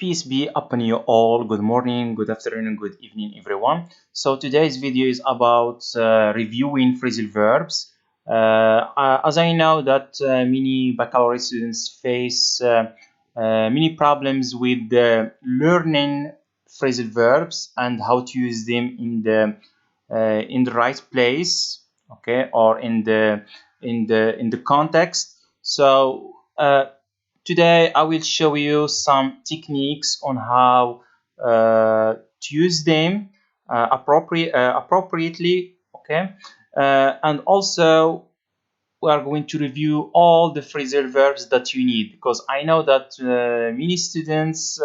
Peace be upon you all. Good morning, good afternoon, good evening, everyone. So today's video is about reviewing phrasal verbs. As I know that many baccalaureate students face many problems with learning phrasal verbs and how to use them in the right place, okay, or in the context. So today I will show you some techniques on how to use them appropriately, okay, and also we are going to review all the phrasal verbs that you need, because I know that many students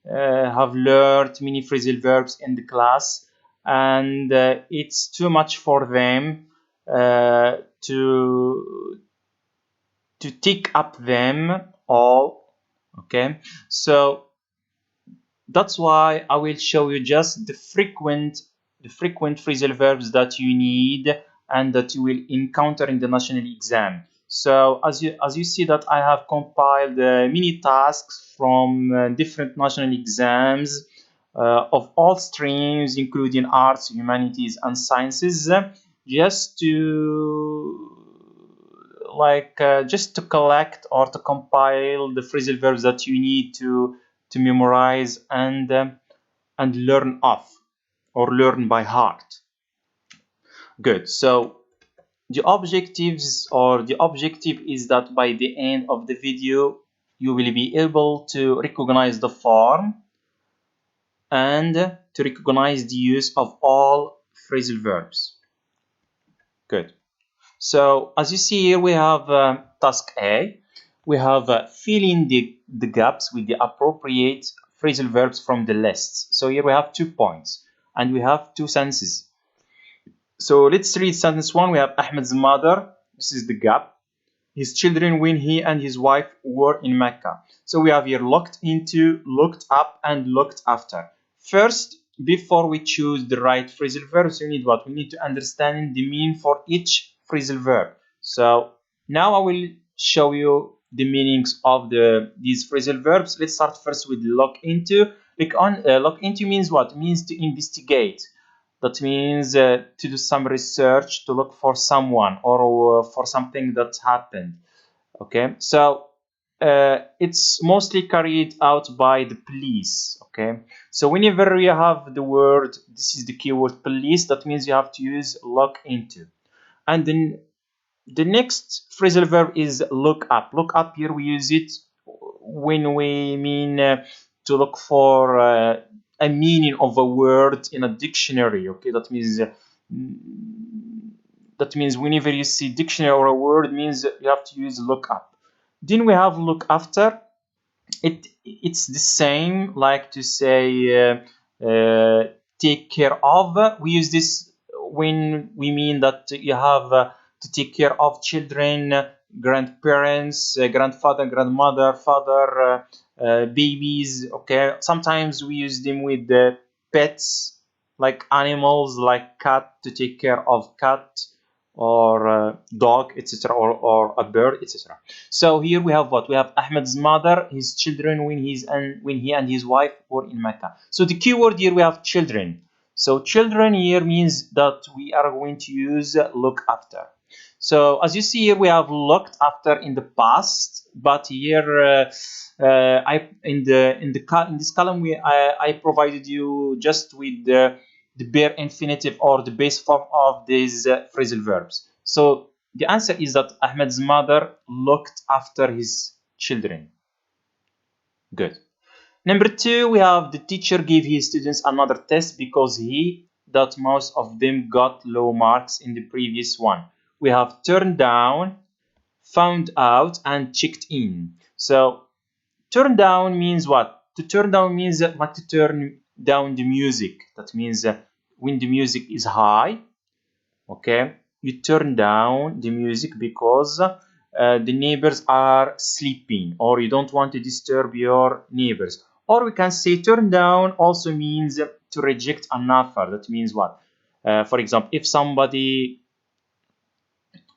have learned many phrasal verbs in the class, and it's too much for them to tick up them all, okay. So that's why I will show you just the frequent phrasal verbs that you need and that you will encounter in the national exam. So as you see that I have compiled many tasks from different national exams of all streams, including arts, humanities, and sciences, just to just to collect or to compile the phrasal verbs that you need to memorize and learn off or learn by heart. Good. So the objective is that by the end of the video you will be able to recognize the form and to recognize the use of all phrasal verbs. Good. So as you see here, we have task A. We have fill in the gaps with the appropriate phrasal verbs from the lists. So here we have 2 points and we have 2 sentences. So let's read sentence 1. We have Ahmed's mother. This is the gap. His children when he and his wife were in Mecca. So we have here looked into, looked up, and looked after. First, before we choose the right phrasal verbs, we need what? We need to understand the meaning for each phrasal verb. So now I will show you the meanings of these phrasal verbs. Let's start first with look into. Look into means what? It means to investigate. That means to do some research, to look for someone or for something that happened. Okay, so it's mostly carried out by the police. Okay, so whenever you have the word, this is the keyword police, that means you have to use look into. And then the next phrasal verb is look up. Look up, here we use it when we mean to look for a meaning of a word in a dictionary. Okay, that means whenever you see dictionary or a word, means you have to use look up. Then we have look after. It's the same, like to say take care of. We use this when we mean that you have to take care of children, grandparents, grandfather, grandmother, father, babies. Okay, sometimes we use them with pets, like animals, like cat, to take care of cat, or dog, etc., or a bird, etc. So here we have what? We have Ahmed's mother, his children when he and his wife were in Mecca. So the keyword here we have children. So children here means that we are going to use look after. So as you see here, we have looked after in the past, but here in this column I provided you just with the bare infinitive or the base form of these phrasal verbs. So the answer is that Ahmed's mother looked after his children. Good. Number 2, we have the teacher gave his students another test because that most of them got low marks in the previous one. We have turned down, found out, and checked in. So turn down means what? To turn down means like to turn down the music. That means when the music is high, okay, you turn down the music because the neighbors are sleeping, or you don't want to disturb your neighbors. Or we can say turn down also means to reject an offer. That means what? For example, if somebody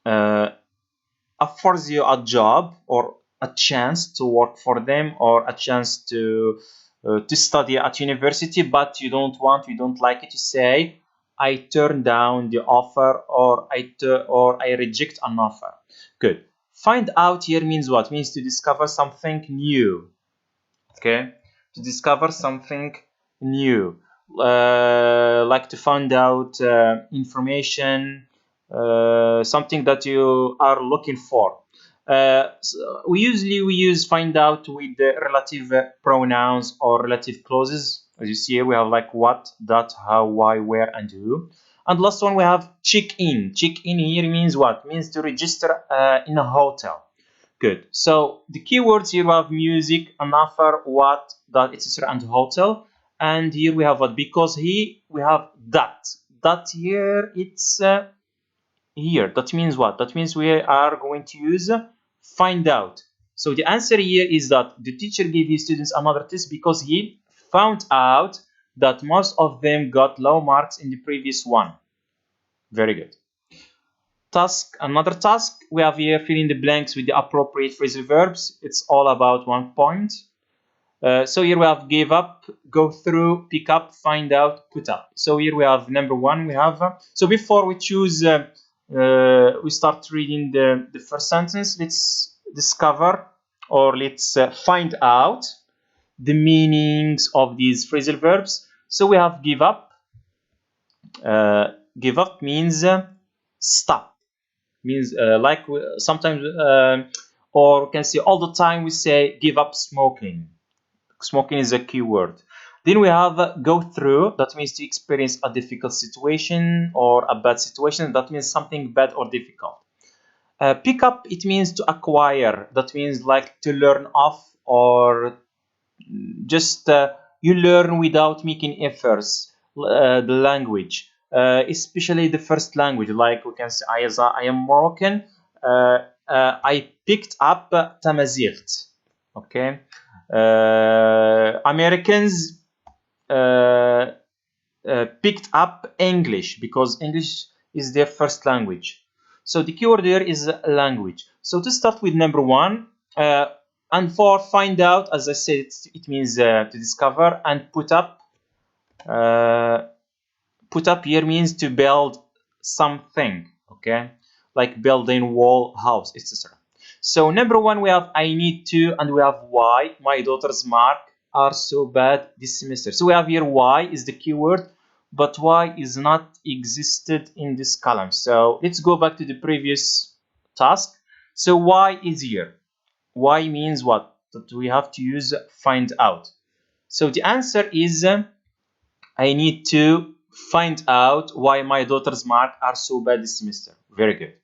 offers you a job or a chance to work for them, or a chance to to study at university, but you don't like it, you say I turn down the offer, or I reject an offer. Good. Find out here means what? Means to discover something new. Okay, to discover something new, like to find out information, something that you are looking for. We use find out with the relative pronouns or relative clauses. As you see here, we have like what, that, how, why, where, and who. And last one we have check in. Check in here means what? Means to register in a hotel. Good. So the keywords here we have music, an offer, what, that, etc., and hotel. And here we have what? Because here we have that. That here it's here. That means what? That means we are going to use find out. So the answer here is that the teacher gave his students another test because he found out that most of them got low marks in the previous one. Very good. Task, another task we have here, fill in the blanks with the appropriate phrasal verbs. It's all about 1 point. So here we have give up, go through, pick up, find out, put up. So here we have number one. We have so before we choose we start reading the first sentence. Let's discover, or let's find out the meanings of these phrasal verbs. So we have give up. Give up means stop, means like sometimes or can say all the time we say give up smoking. Smoking is a key word. Then we have go through. That means to experience a difficult situation or a bad situation. That means something bad or difficult. Pick up, it means to acquire. That means like to learn off, or just you learn without making efforts the language, especially the first language. Like we can say I am Moroccan, I picked up Tamazight. Okay, Americans picked up English because English is their first language. So the keyword here is language. So to start with number one, and for find out, as I said, it means to discover, and put up. Put up here means to build something, okay, like building wall, house, etc. So number one we have I need to, and we have why. My daughter's mark are so bad this semester. So we have here why is the keyword, but why is not existed in this column. So let's go back to the previous task. So why is here. Why means what? That we have to use find out. So the answer is I need to find out why my daughter's marks are so bad this semester. Very good.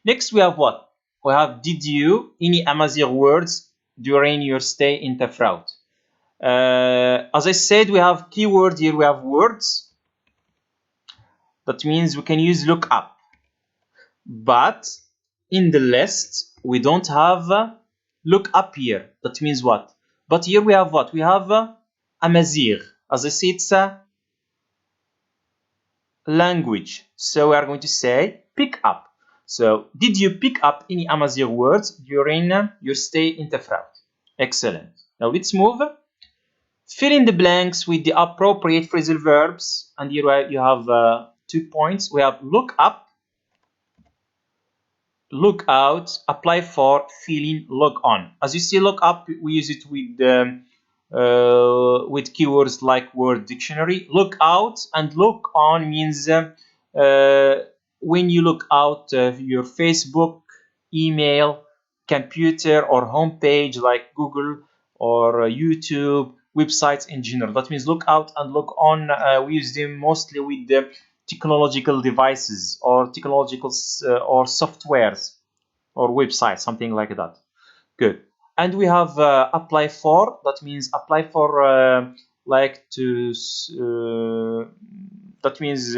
Next we have what? We have did you any Amazigh words during your stay in Tafraut? As I said, we have keywords here. We have words. That means we can use look up. But in the list, we don't have look up here. That means what? But here we have what? We have Amazigh. As I said, it's a language. So we are going to say pick up. So did you pick up any Amazigh words during your stay in Tafraut? Excellent. Now let's move. Fill in the blanks with the appropriate phrasal verbs. And here you have 2 points. We have look up, look out, apply for, fill in, log on. As you see, look up, we use it with keywords like word dictionary. Look out and look on means when you look out your Facebook, email, computer, or homepage like Google or YouTube, websites in general. That means look out and look on. We use them mostly with the technological devices or technological or softwares or websites, something like that. Good. And we have apply for. That means apply for like to that means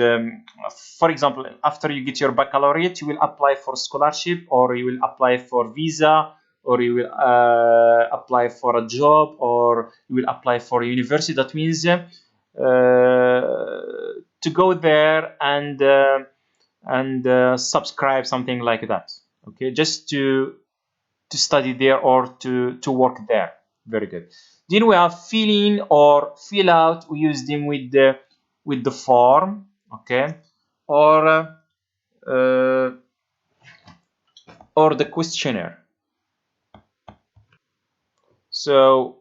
for example, after you get your baccalaureate, you will apply for scholarship, or you will apply for visa, or you will apply for a job, or you will apply for a university. That means to go there and subscribe, something like that. Okay, just to study there or to work there. Very good. Then we have fill in or fill out. We use them with the form, okay, or uh, or the questionnaire. So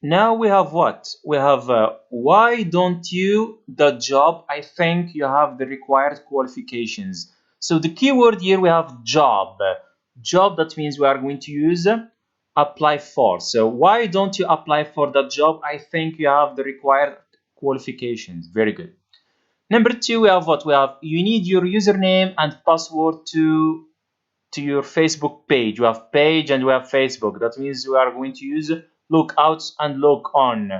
now we have what? We have why don't you the job? I think you have the required qualifications. So the keyword here we have job. Job, that means we are going to use apply for. So why don't you apply for that job? I think you have the required qualifications. Very good. Number two, we have what? We have you need your username and password to your Facebook page. We have page and we have Facebook. That means we are going to use lookout and look on.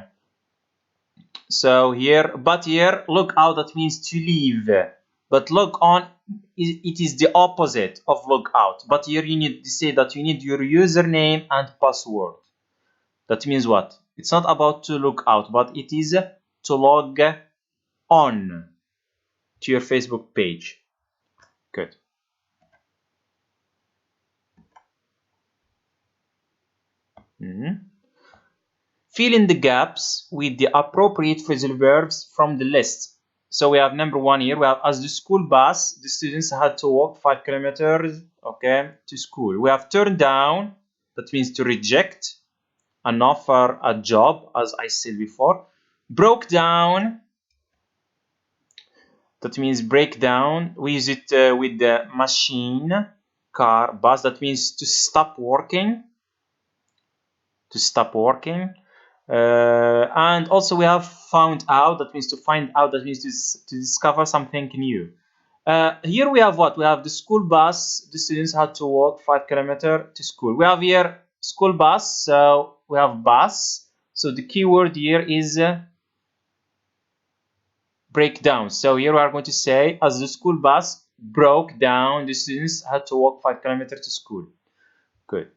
So here, but here, look out, that means to leave. But look on, it is the opposite of look out. But here you need to say that you need your username and password. That means what? It's not about to look out, but it is to log on to your Facebook page. Good. Fill in the gaps with the appropriate phrasal verbs from the list. So we have number one here. We have as the school bus, the students had to walk 5 kilometers, okay, to school. We have turn down, that means to reject an offer, a job, as I said before. Broke down, that means break down. We use it with the machine, car, bus, that means to stop working. To stop working. And also we have found out, that means to find out, that means to discover something new. Here we have what? We have the school bus. The students had to walk 5 kilometers to school. We have here school bus, so we have bus. So the keyword here is breakdown. So here we are going to say, as the school bus broke down, the students had to walk 5 kilometers to school. Good.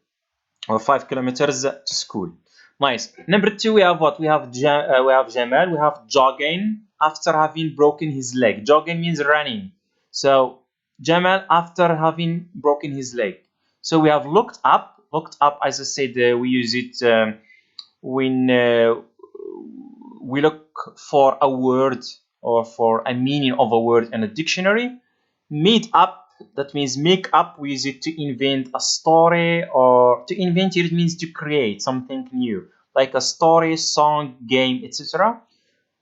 Or 5 kilometers to school. Nice. Number two, we have what? We have Jamal. We have jogging after having broken his leg. Jogging means running. So Jamal after having broken his leg. So we have looked up. Looked up, as I said, we use it when we look for a word or for a meaning of a word in a dictionary. Meet up, that means make up. We use it to invent a story, or to invent here it means to create something new, like a story, song, game, etc.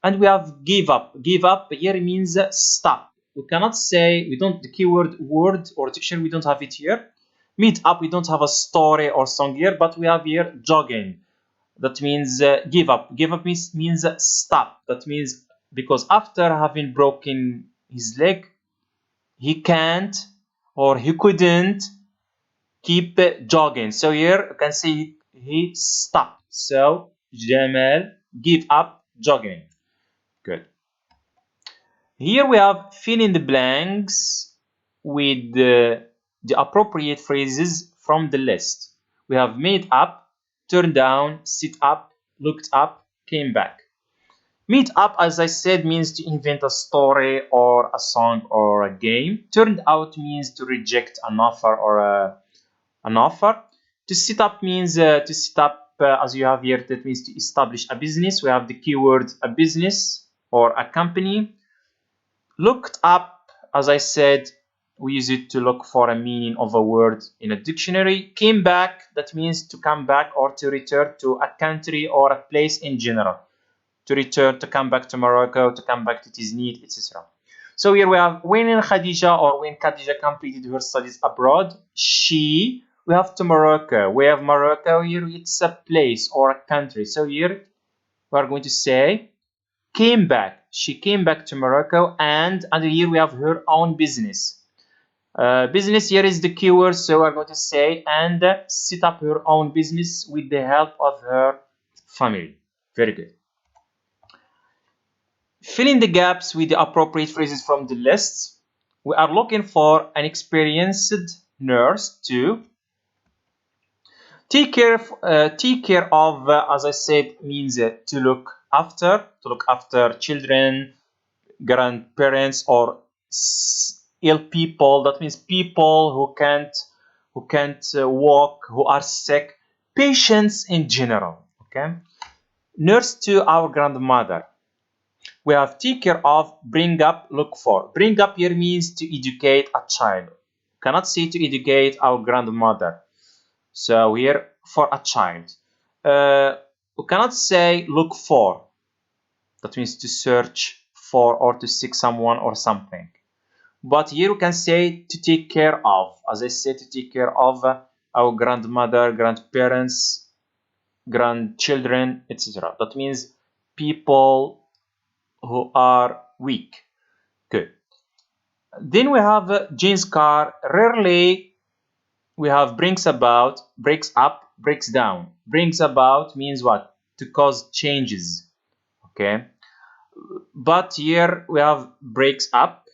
And we have give up. Give up here means stop. We cannot say, we don't, the keyword word or dictionary, we don't have it here. Meet up, we don't have a story or song here, but we have here jogging. That means give up. Give up means stop. That means because after having broken his leg, he can't or he couldn't keep jogging. So here you can see he stopped. So Jamal give up jogging. Good. Here we have fill in the blanks with the appropriate phrases from the list. We have made up, turned down, sit up, looked up, came back. Meet up, as I said, means to invent a story or a song or a game. Turned out means to reject an offer or an offer. To set up means to set up, as you have here, that means to establish a business. We have the keyword a business or a company. Looked up, as I said, we use it to look for a meaning of a word in a dictionary. Came back, that means to come back or to return to a country or a place in general. To return, to come back to Morocco, to come back to Tiznit, etc. So here we have when Khadija, or when Khadija completed her studies abroad, we have to Morocco. We have Morocco here, it's a place or a country. So here we are going to say came back. She came back to Morocco, and here we have her own business. Business here is the keyword, so we're going to say and set up her own business with the help of her family. Very good. Fill in the gaps with the appropriate phrases from the list. We are looking for an experienced nurse to take care of, as I said, means to look after children, grandparents, or ill people. That means people who can't walk, who are sick, patients in general. Okay. Nurse to our grandmother. We have take care of, bring up, look for. Bring up here means to educate a child. Cannot say to educate our grandmother. So here for a child. We cannot say look for. That means to search for or to seek someone or something. But here we can say to take care of. As I said, to take care of our grandmother, grandparents, grandchildren, etc. That means people who are weak. Good. Then we have Jane's car. Rarely we have brings about, breaks up, breaks down. Brings about means what? To cause changes. Okay. But here we have breaks up.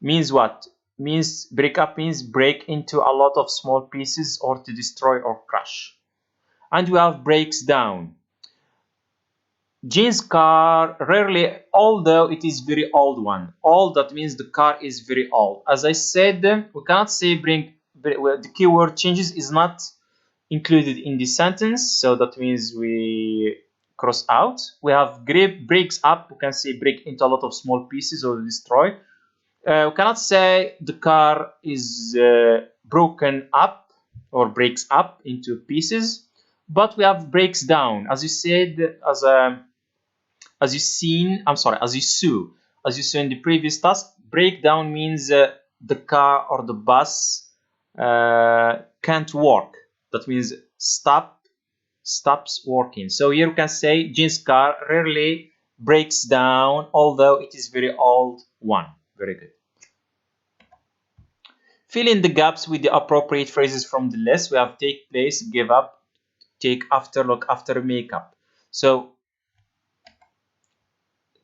Means what? Means break up means break into a lot of small pieces or to destroy or crush. And we have breaks down. Jane's car rarely, although it is very old one. Old, that means the car is very old. As I said, we cannot say bring, the keyword changes is not included in the sentence, so that means we cross out. We have breaks up, we can say break into a lot of small pieces or destroy. We cannot say the car is broken up or breaks up into pieces, but we have breaks down. As you said, as you saw in the previous task, breakdown means the car or the bus can't work. That means stops working. So here we can say Jean's car rarely breaks down, although it is very old one. Very good. Fill in the gaps with the appropriate phrases from the list. We have take place, give up, take after, look after, make up. So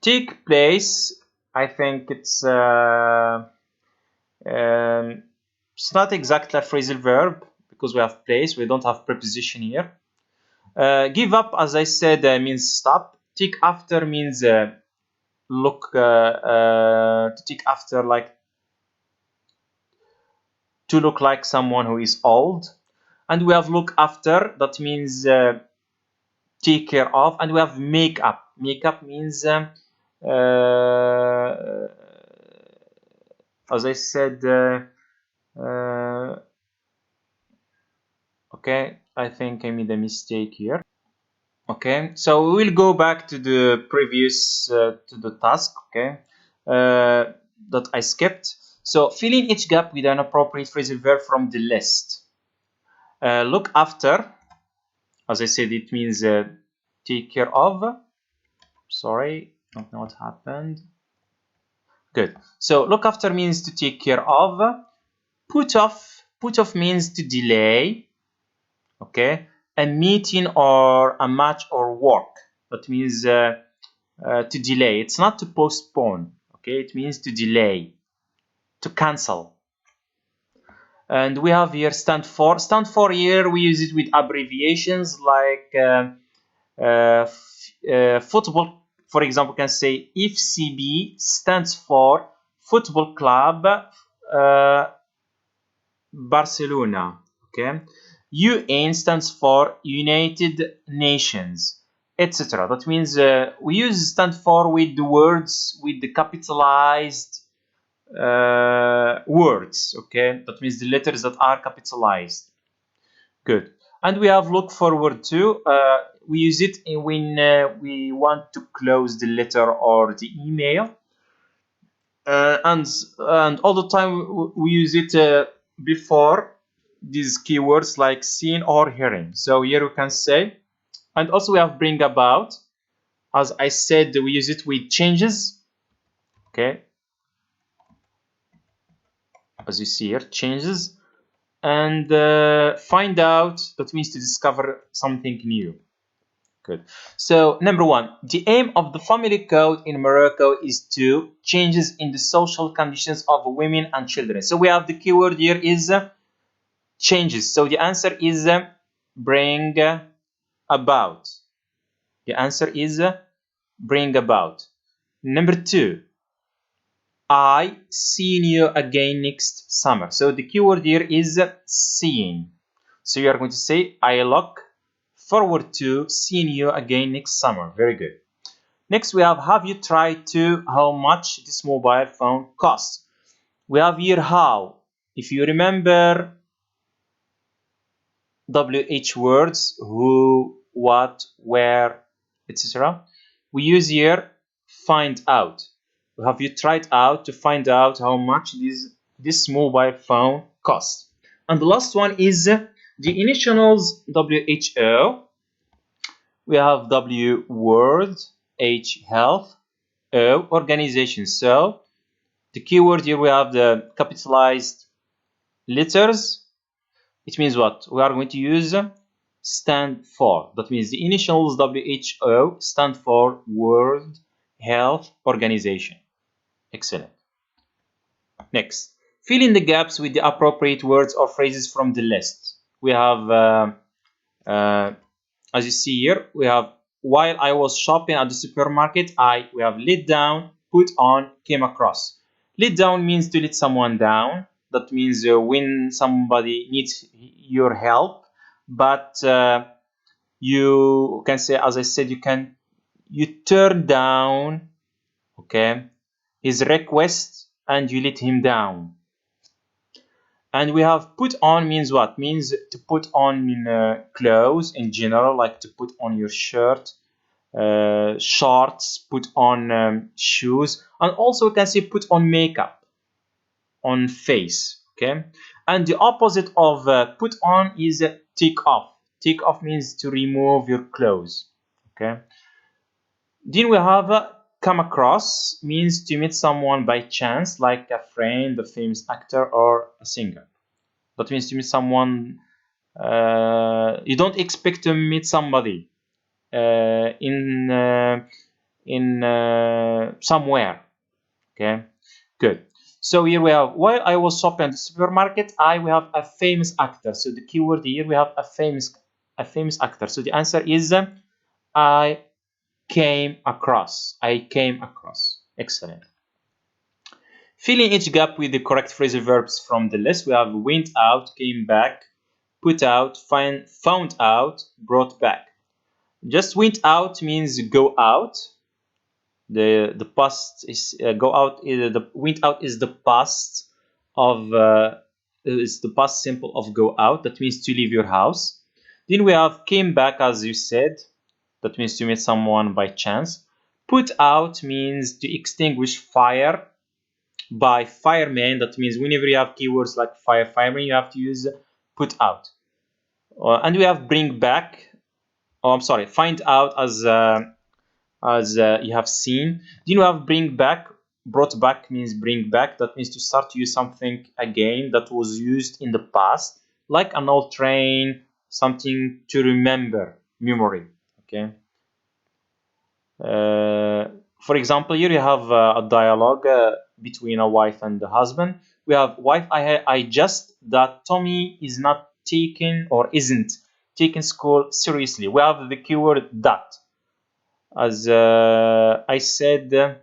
take place, I think it's not exactly a phrasal verb because we have place, we don't have preposition here. Give up, as I said, means stop. Take after means look, to take after, like to look like someone who is old. And we have look after, that means take care of. And we have make up. Make up means as I said, okay, I think I made a mistake here. Okay, so we will go back to the previous to the task, okay, that I skipped. So fill in each gap with an appropriate phrasal verb from the list. Look after, as I said, it means take care of. Sorry, don't know what happened. Good. So look after means to take care of. Put off means to delay. Okay, a meeting or a match or work. That means to delay. It's not to postpone. Okay, it means to delay, to cancel. And we have here stand for. Stand for here we use it with abbreviations like football. For example, can say FCB stands for Football Club Barcelona. Okay, UN stands for United Nations, etc. That means we use stand for with the words with the capitalized words. Okay, that means the letters that are capitalized. Good. And we have look forward to. We use it when we want to close the letter or the email. And all the time we use it before these keywords like seeing or hearing. So here we can say, and also we have bring about. As I said, we use it with changes. Okay, as you see here, changes. And find out, that means to discover something new. Good. So number one, the aim of the family code in Morocco is to changes in the social conditions of women and children. So we have the keyword here is changes. So the answer is bring about. The answer is bring about. Number two, I see you again next summer. So the keyword here is seeing. So you are going to say I look forward to seeing you again next summer. Very good. Next we have you tried to how much this mobile phone costs. We have here how. If you remember WH words, who, what, where, etc. We use here find out. Have you tried out to find out how much this mobile phone costs? And the last one is the initials WHO. We have W word, H health, O organization. So the keyword here we have the capitalized letters. It means what? We are going to use stand for. That means the initials WHO stand for World Health Organization. Excellent. Next, fill in the gaps with the appropriate words or phrases from the list. We have, as you see here, we have while I was shopping at the supermarket, we have let down, put on, came across. Let down means to let someone down. That means when somebody needs your help, but you can say, as I said, you turn down, okay, his request and you let him down. And we have put on means what? Means to put on clothes in general, like to put on your shirt, shorts, put on shoes, and also we can say put on makeup on face. Okay, and the opposite of put on is take off. Take off means to remove your clothes. Okay, then we have come across means to meet someone by chance, like a friend, a famous actor, or a singer. That means to meet someone you don't expect to meet somebody in somewhere. Okay, good. So here we have while I was shopping at the supermarket, we have a famous actor. So the keyword here we have a famous actor. So the answer is I came across. I came across. Excellent. Filling each gap with the correct phrasal verbs from the list, we have went out, came back, put out, found out, brought back. Just went out means go out. The past is go out. The went out is the past of is the past simple of go out. That means to leave your house. Then we have came back, as you said. That means to meet someone by chance. Put out means to extinguish fire by fireman. That means whenever you have keywords like fireman, you have to use put out. And we have bring back. Oh, I'm sorry. Find out as you have seen. Then you have bring back. Brought back means bring back. That means to start to use something again that was used in the past, like an old train, something to remember, memory. Okay. For example, here you have a dialogue between a wife and the husband. We have wife, I just that Tommy is not taken or isn't taking school seriously. We have the keyword that. As I said, a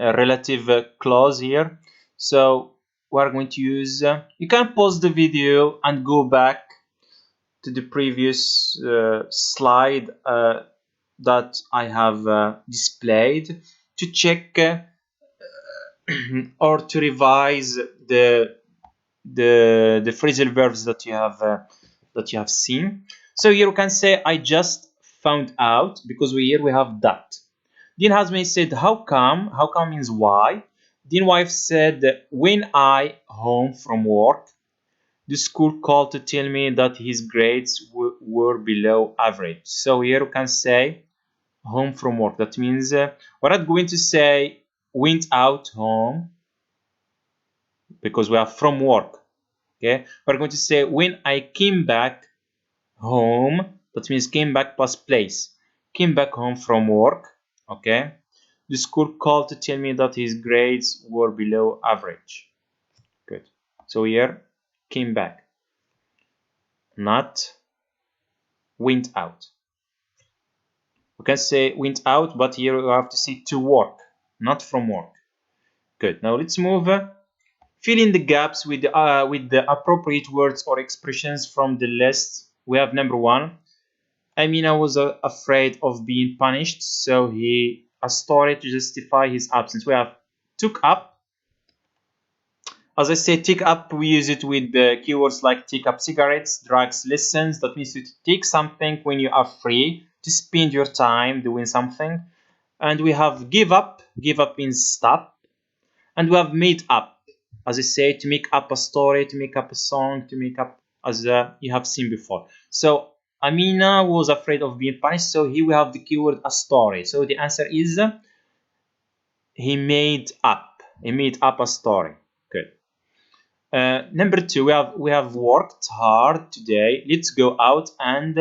relative clause here. So we're going to use, you can pause the video and go back to the previous slide that I have displayed to check or to revise the phrasal verbs that you have seen. So here we can say I just found out, because here we have that. Then husband said how come? How come means why. Then wife said when I home from work. The school called to tell me that his grades were below average. So here we can say home from work. That means we're not going to say went out home because we are from work. Okay, we're going to say when I came back home. That means came back past place. Came back home from work. Okay, the school called to tell me that his grades were below average. Good. So here came back, not went out. We can say went out, but here we have to say to work, not from work. Good. Now let's move. Fill in the gaps with the appropriate words or expressions from the list. We have number one. Amina was afraid of being punished, so he a story to justify his absence. We have took up. As I say, take up, we use it with the keywords like take up cigarettes, drugs, lessons. That means to take something when you are free, to spend your time doing something. And we have give up. Give up means stop. And we have made up. As I say, to make up a story, to make up a song, to make up, as you have seen before. So Amina was afraid of being punished, so here we have the keyword a story. So the answer is he made up. He made up a story. Good. Number two, we have worked hard today. Let's go out and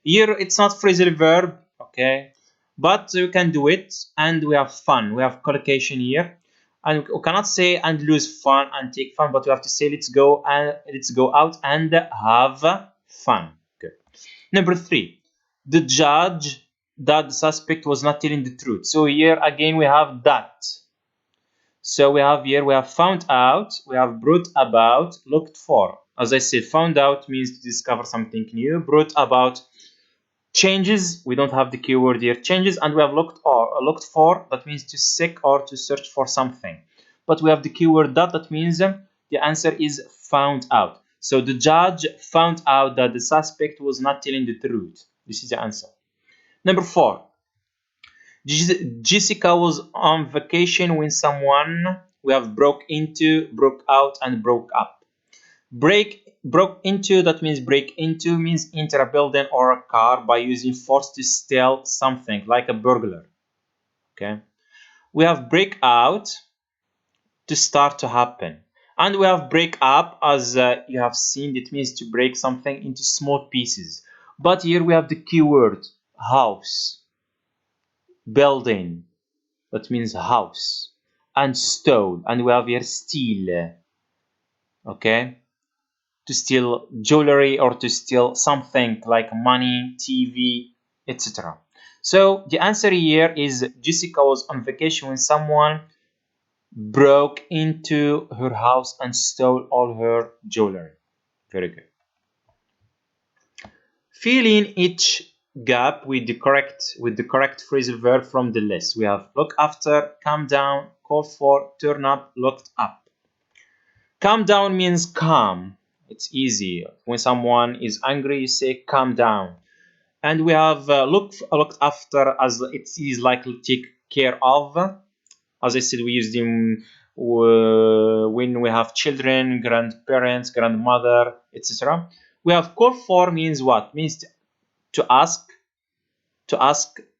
here it's not phrasal verb, okay, but you can do it and we have fun. We have collocation here, and we cannot say and lose fun and take fun, but we have to say let's go out and have fun. Good. Number three, the judge that the suspect was not telling the truth. So here again we have that. So we have found out, we have brought about, looked for. As I said, found out means to discover something new. Brought about changes. We don't have the keyword here, changes, and we have looked for. That means to seek or to search for something. But we have the keyword that means the answer is found out. So the judge found out that the suspect was not telling the truth. This is the answer. Number four. Jessica was on vacation when someone we have broke into, broke out, and broke up. Broke into, that means break into means enter a building or a car by using force to steal something, like a burglar. Okay. We have break out, to start to happen. And we have break up, as you have seen, it means to break something into small pieces. But here we have the keyword house, building, that means house, and stole, and we have here steal, okay, to steal jewelry or to steal something like money, TV, etc. So the answer here is Jessica was on vacation when someone broke into her house and stole all her jewelry. Very good. Fill in each gap with the correct phrasal verb from the list. We have look after, calm down, call for, turn up, looked up. Calm down means calm. It's easy. When someone is angry, you say calm down. And we have looked after, as it is like take care of. As I said, we use them when we have children, grandparents, grandmother, etc. We have call for means what? Means to ask,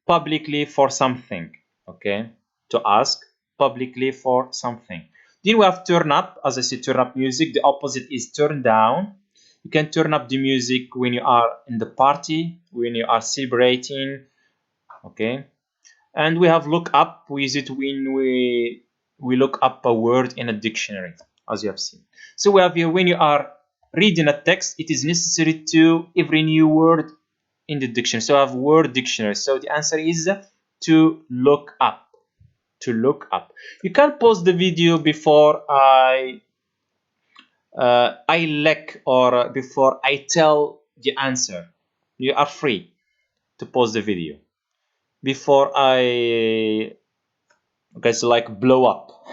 publicly for something. Okay, to ask publicly for something. Then we have turn up. As I said, turn up music. The opposite is turn down. You can turn up the music when you are in the party, when you are celebrating. Okay. And we have look up. We use it when we look up a word in a dictionary, as you have seen. So we have here, when you are reading a text, it is necessary to every new word in the dictionary. So I have word dictionary. So the answer is to look up. To look up. You can pause the video before I lick or before I tell the answer. You are free to pause the video before I so like blow up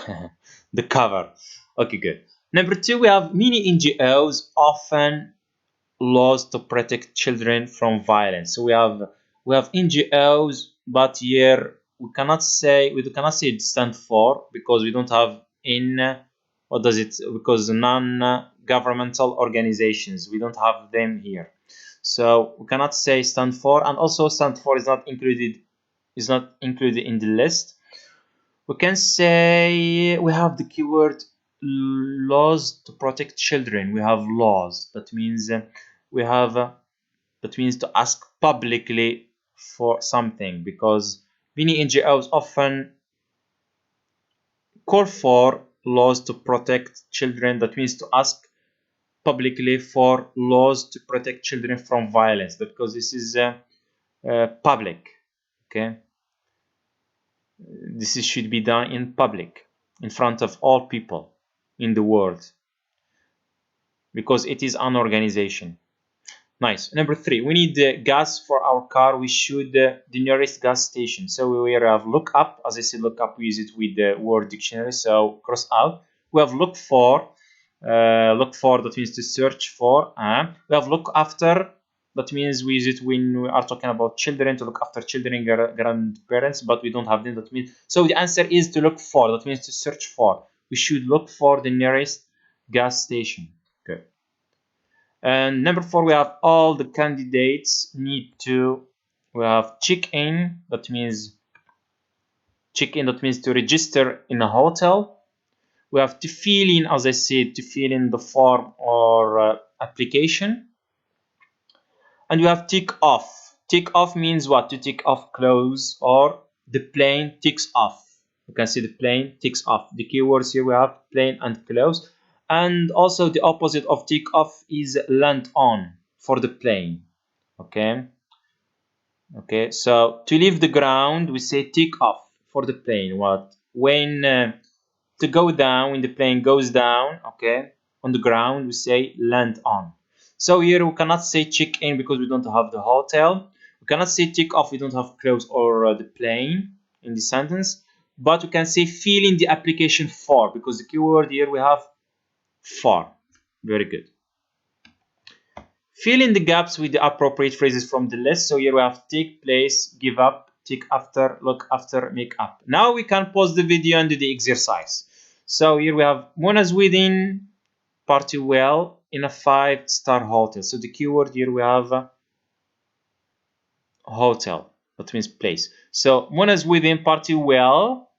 the cover. Okay, good. Number two, we have many NGOs often laws to protect children from violence. So we have NGOs, but here we cannot say it stand for, because we don't have in what does it, because non-governmental organizations, we don't have them here. So we cannot say stand for, and also stand for is not included in the list. We can say we have the keyword laws to protect children. We have laws. That means we have that means to ask publicly for something, because many NGOs often call for laws to protect children. That means to ask publicly for laws to protect children from violence, because this is public. Okay, should be done in public, in front of all people in the world, because it is an organization. Nice. Number 3, we need gas for our car. We should the nearest gas station. So we have look up. As I said, look up, we use it with the word dictionary. So cross out. We have look for. Look for, that means to search for. We have look after. That means we use it when we are talking about children, to look after children, grandparents, but we don't have them. That means, so the answer is to look for. That means to search for. We should look for the nearest gas station. Okay. And number 4, we have all the candidates need to. We have check in. That means check in. That means to register in a hotel. We have to fill in, as I said, to fill in the form or application. And we have tick off. Tick off means what? To tick off close, or the plane ticks off. You can see the plane ticks off. The keywords here we have plane and close. And also the opposite of tick off is land on for the plane. Okay. Okay. So to leave the ground, we say tick off for the plane. What? When to go down, when the plane goes down, okay, on the ground, we say land on. So here we cannot say check in because we don't have the hotel. We cannot say tick off, we don't have clothes or the plane in the sentence. But we can say fill in the application for, because the keyword here we have for. Very good. Fill in the gaps with the appropriate phrases from the list. So here we have take place, give up, take after, look after, make up. Now we can pause the video and do the exercise. So here we have Mona's wedding party well in a 5-star hotel. So the keyword here we have hotel. That means place. So Mona's wedding party well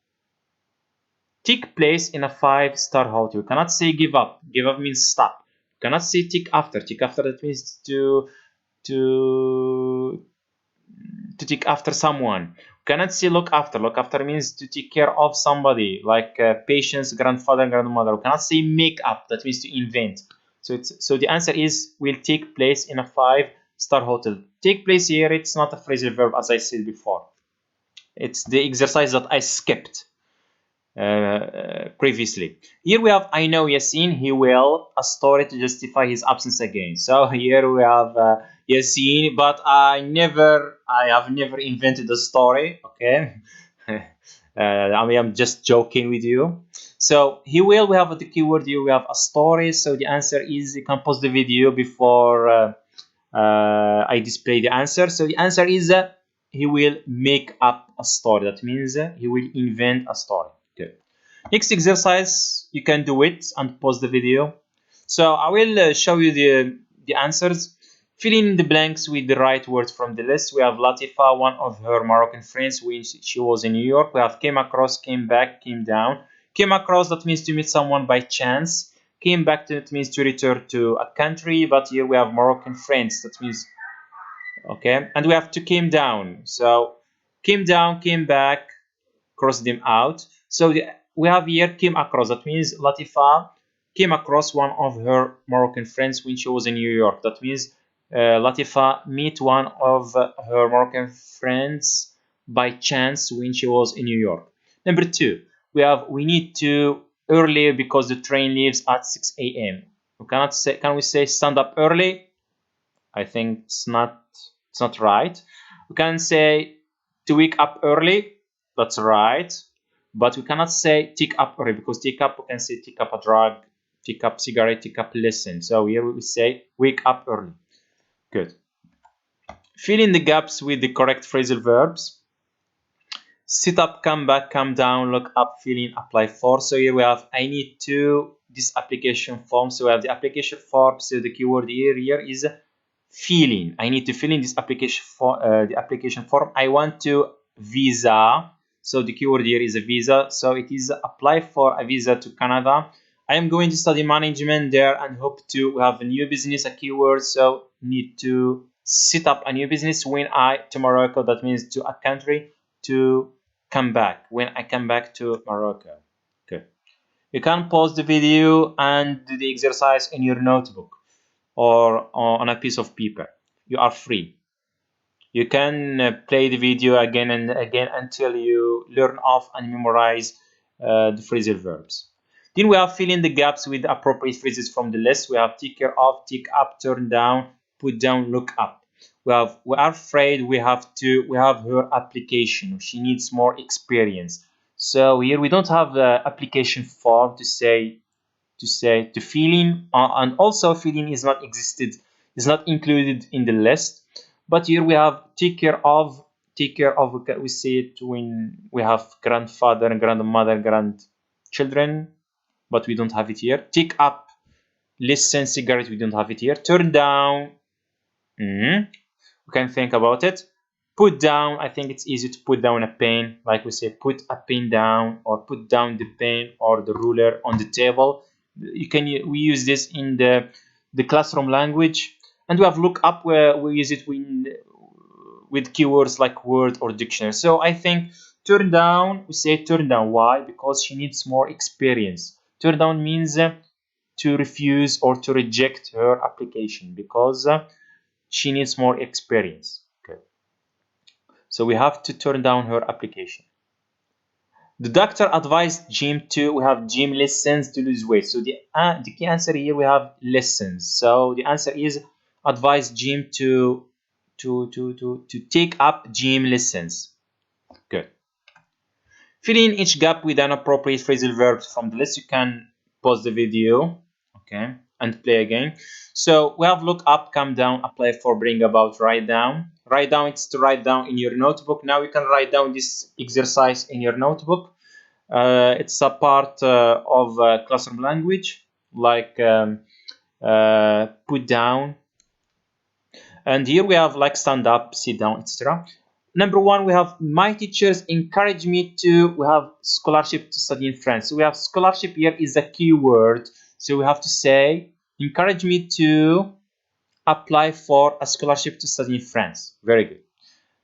take place in a 5-star hotel. You cannot say give up. Give up means stop. You cannot say take after. Take after, that means to take after someone. You cannot say look after. Look after means to take care of somebody, like patients, grandfather, grandmother. You cannot say make up. That means to invent. So the answer is will take place in a 5-star hotel. Take place here, it's not a phrasal verb, as I said before. It's the exercise that I skipped previously. Here we have I know Yasin, he will, a story to justify his absence again. So here we have Yasin, but I have never invented a story. Okay. I mean, I'm just joking with you. So he will, we have the keyword here, we have a story. So the answer is, you can pause the video before I display the answer. So the answer is he will make up a story. That means he will invent a story. Good. Next exercise, you can do it and pause the video. So I will show you the answers. Fill in the blanks with the right words from the list. We have Latifa, one of her Moroccan friends when she was in New York. We have came across, came back, came down. Came across, that means to meet someone by chance. Came back, that means to return to a country. But here we have Moroccan friends. That means, okay. And we have to came down. So came down, came back, cross them out. So we have here came across. That means Latifa came across one of her Moroccan friends when she was in New York. That means Latifa met one of her Moroccan friends by chance when she was in New York. Number 2, we need to early because the train leaves at 6 a.m. We cannot say, can we say stand up early? I think it's not right. We can say to wake up early. That's right. But we cannot say take up early, because take up, we can say take up a drug, take up cigarette, take up listen. So here we say wake up early. Good. Fill in the gaps with the correct phrasal verbs. Sit up, come back, come down, look up, fill in, apply for. So here we have I need to this application form. So we have the application form. So the keyword here is fill in. I need to fill in this application for the application form. I want to visa. So the keyword here is a visa. So it is apply for a visa to Canada. I am going to study management there and hope to have a new business, a keyword. So need to set up a new business when I to Morocco. That means to a country to come back. When I come back to Morocco. Okay. You can pause the video and do the exercise in your notebook or on a piece of paper. You are free. You can play the video again and again until you learn off and memorize the phrasal verbs. Then we have fill in the gaps with appropriate phrases from the list. We have take care of, take up, turn down, put down, look up. We are afraid we have her application. She needs more experience. So here we don't have the application form to say to feeling, and also feeling is not included in the list. But here we have take care of. We say it when we have grandfather and grandmother, grandchildren, but we don't have it here. Take up, listen, cigarette, we don't have it here. Turn down. We can think about it. Put down, I think it's easy to put down a pen, like we say, put a pen down, or put down the pen or the ruler on the table. We use this in the classroom language. And we have look up, where we use it with keywords like word or dictionary. So I think turn down, we say turn down. Why? Because she needs more experience. Turn down means to refuse or to reject her application, because she needs more experience. Okay. So we have to turn down her application. The doctor advised Jim to, we have Jim listens to lose weight. So the key answer here we have listens. So the answer is advise Jim to take up Jim listens. Good. Fill in each gap with an appropriate phrasal verb from the list. You can pause the video, okay, and play again. So we have look up, come down, apply for, bring about, write down. Write down, it's to write down in your notebook. Now you can write down this exercise in your notebook. It's a part of classroom language, like put down. And here we have like stand up, sit down, etc. Number one, we have my teachers encourage me to, we have scholarship to study in France. So we have scholarship here is a key word. So we have to say, encourage me to apply for a scholarship to study in France. Very good.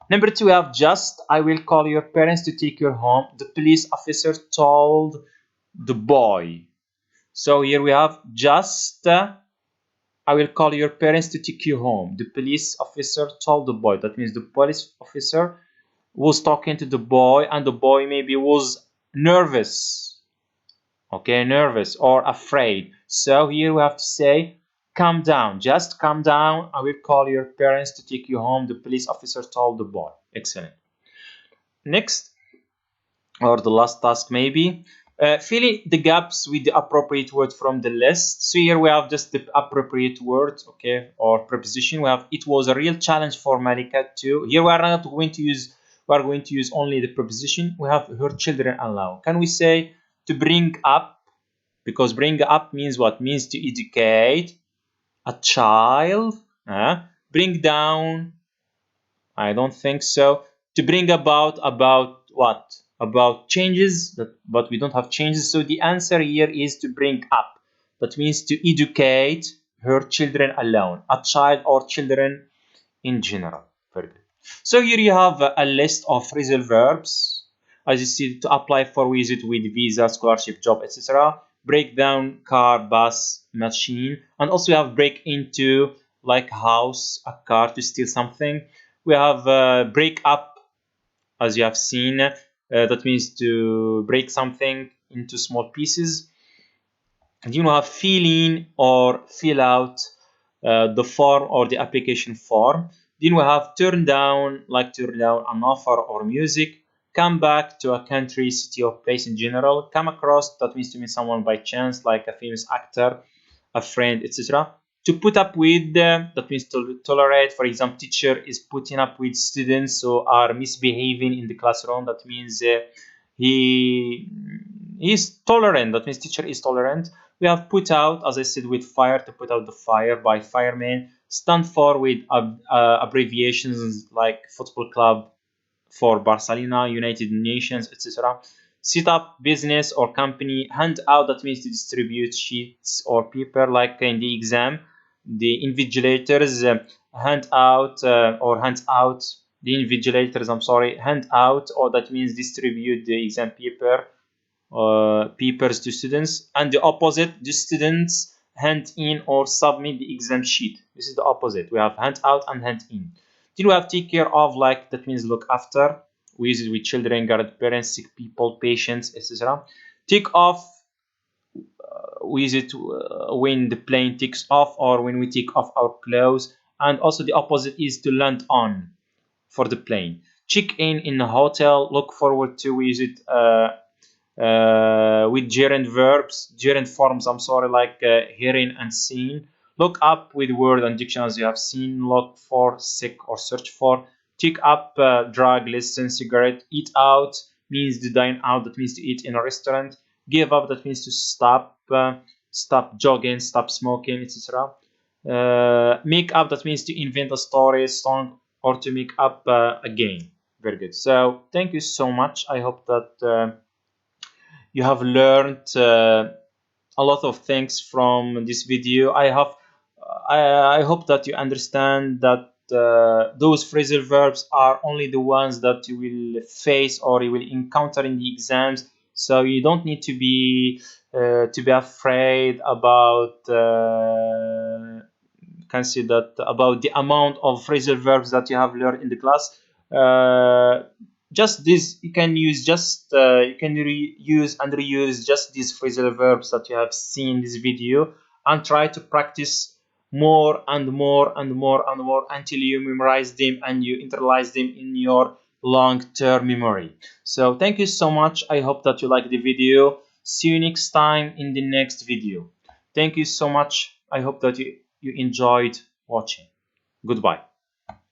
Number two, we have just, I will call your parents to take you home. The police officer told the boy. So here we have just, I will call your parents to take you home. The police officer told the boy. That means the police officer was talking to the boy, and the boy maybe was nervous. Okay, nervous or afraid. So here we have to say, calm down. Just calm down. I will call your parents to take you home. The police officer told the boy. Excellent. Next, or the last task maybe. Fill in the gaps with the appropriate word from the list. So here we have just the appropriate word, okay, or preposition. We have it was a real challenge for Malika too. Here we are not going to use, we are going to use only the preposition. We have her children allow. Can we say to bring up? Because bring up means what? Means to educate a child. Bring down, I don't think so. To bring about what? About changes, but we don't have changes. So the answer here is to bring up. That means to educate her children alone, a child or children in general. Very good. So here you have a list of phrasal verbs. As you see, to apply for visit with visa, scholarship, job, etc. Break down car, bus, machine, and also you have break into like house, a car, to steal something. We have break up, as you have seen. That means to break something into small pieces. And you have fill in or fill out the form or the application form. Then we have turn down, like turn down an offer or music. Come back to a country, city, or place in general. Come across, that means to meet someone by chance, like a famous actor, a friend, etc. To put up with, that means to tolerate. For example, teacher is putting up with students who are misbehaving in the classroom. That means he is tolerant. That means teacher is tolerant. We have put out, as I said, with fire, to put out the fire by firemen. Stand for with abbreviations like football club for Barcelona, United Nations, etc. Set up business or company. Hand out, that means to distribute sheets or paper, like in the exam. The invigilators hand out or hands out. The invigilators, I'm sorry, hand out, or that means distribute the exam paper papers to students. And the opposite, the students hand in or submit the exam sheet. This is the opposite. We have hand out and hand in. Then we have take care of, like that means look after. We use it with children, grandparents, sick people, patients, etc. Take off, we use it when the plane takes off or when we take off our clothes. and also the opposite is to land on for the plane. Check in a hotel. Look forward to. We use it with gerund verbs, gerund forms. I'm sorry, like hearing and seeing. Look up with word and dictionaries you have seen. Look for, seek, or search for. Check up, drug, listen, cigarette. Eat out means to dine out. That means to eat in a restaurant. Give up. That means to stop. Stop jogging. Stop smoking, etc. Make up. That means to invent a story, song, or to make up a game. Very good. So thank you so much. I hope that you have learned a lot of things from this video. I hope that you understand that those phrasal verbs are only the ones that you will face or you will encounter in the exams. So you don't need to be afraid about can see that about the amount of phrasal verbs that you have learned in the class. Just this, you can use just you can use and reuse just these phrasal verbs that you have seen in this video, and try to practice more and more and more and more until you memorize them and you internalize them in your long-term memory. So thank you so much. I hope that you like the video. See you next time in the next video. Thank you so much. I hope that you enjoyed watching. Goodbye.